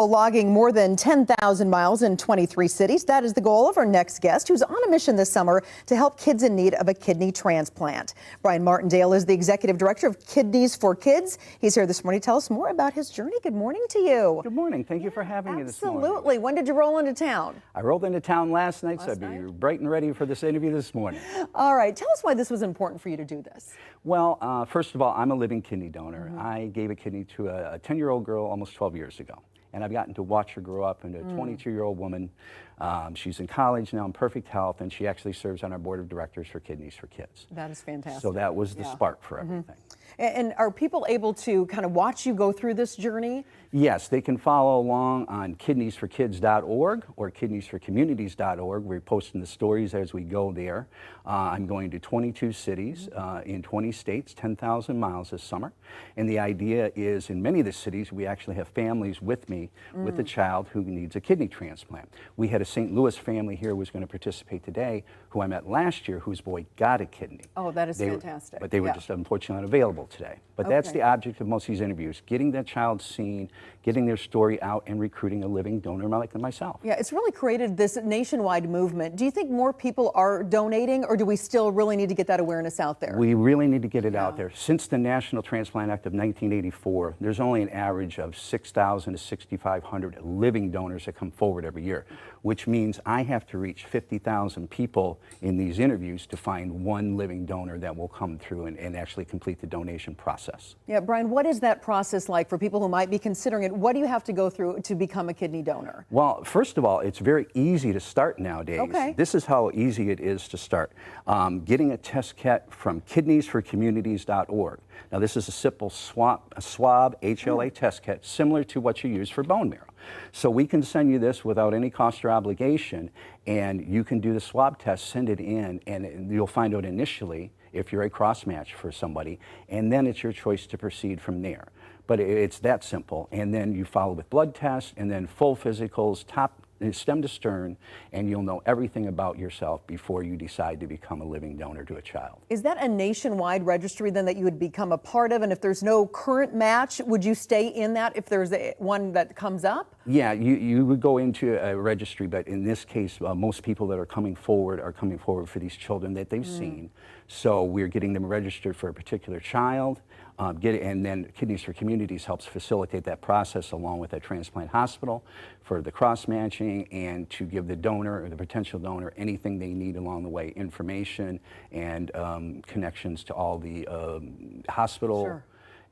Logging more than 10,000 miles in 23 cities. That is the goal of our next guest, who's on a mission this summer to help kids in need of a kidney transplant. Brian Martindale is the executive director of Kidneys for Kids. He's here this morning to tell us more about his journey. Good morning to you. Good morning. Thank you for having me this morning. Absolutely. When did you roll into town? I rolled into town last night, so I'd be bright and ready for this interview this morning. All right. Tell us why this was important for you to do this. Well, first of all, I'm a living kidney donor. I gave a kidney to a 10-year-old girl almost 12 years ago. And I've gotten to watch her grow up into a 22-year-old woman. She's in college now in perfect health, and she actually serves on our board of directors for Kidneys for Kids. That is fantastic. So that was the spark for everything. And are people able to kind of watch you go through this journey? Yes, they can follow along on kidneysforkids.org or kidneysforcommunities.org. We're posting the stories as we go there. I'm going to 22 cities in 20 states, 10,000 miles this summer. And the idea is in many of the cities, we actually have families with me with a child who needs a kidney transplant. We had a St. Louis family here who was going to participate today, who I met last year, whose boy got a kidney. Oh, that is fantastic. But they were just unfortunately unavailable today. But that's the object of most of these interviews, getting that child seen, getting their story out, and recruiting a living donor like myself. Yeah, it's really created this nationwide movement. Do you think more people are donating, or do we still really need to get that awareness out there? We really need to get it out there. Since the National Transplant Act of 1984, there's only an average of 6,000 to 6,500 living donors that come forward every year, which means I have to reach 50,000 people in these interviews to find one living donor that will come through and actually complete the donation process. Yeah, Brian, what is that process like for people who might be considering it? What do you have to go through to become a kidney donor? Well, first of all, it's very easy to start nowadays. This is how easy it is to start. Getting a test kit from kidneysforcommunities.org. Now, this is a simple swab HLA test kit, similar to what you use for bone marrow. So we can send you this without any cost or obligation, and you can do the swab test, send it in, and you'll find out initially if you're a cross match for somebody, and then it's your choice to proceed from there. But it's that simple. And then you follow with blood tests, and then full physicals, stem to stern, and you'll know everything about yourself before you decide to become a living donor to a child. Is that a nationwide registry then that you would become a part of? And if there's no current match, would you stay in that if there's one that comes up? Yeah, you would go into a registry, but in this case, most people that are coming forward for these children that they've seen. So we're getting them registered for a particular child, and then Kidneys for Communities helps facilitate that process along with a transplant hospital for the cross-matching and to give the donor or the potential donor anything they need along the way, information and connections to all the hospital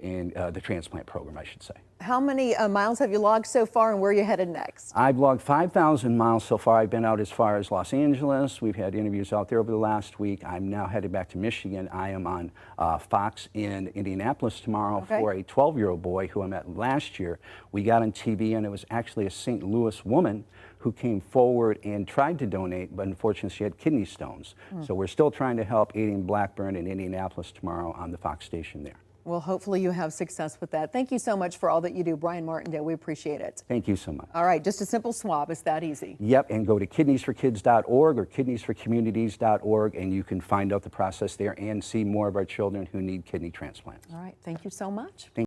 and the transplant program, I should say. How many miles have you logged so far, and where are you headed next? I've logged 5,000 miles so far. I've been out as far as Los Angeles. We've had interviews out there over the last week. I'm now headed back to Michigan. I am on Fox in Indianapolis tomorrow for a 12-year-old boy who I met last year. We got on TV, and it was actually a St. Louis woman who came forward and tried to donate, but unfortunately she had kidney stones. So we're still trying to help Aiding Blackburn in Indianapolis tomorrow on the Fox station there. Well, hopefully you have success with that. Thank you so much for all that you do, Brian Martindale. We appreciate it. Thank you so much. All right, just a simple swab. It's that easy. Yep, and go to kidneysforkids.org or kidneysforcommunities.org, and you can find out the process there and see more of our children who need kidney transplants. All right, thank you so much.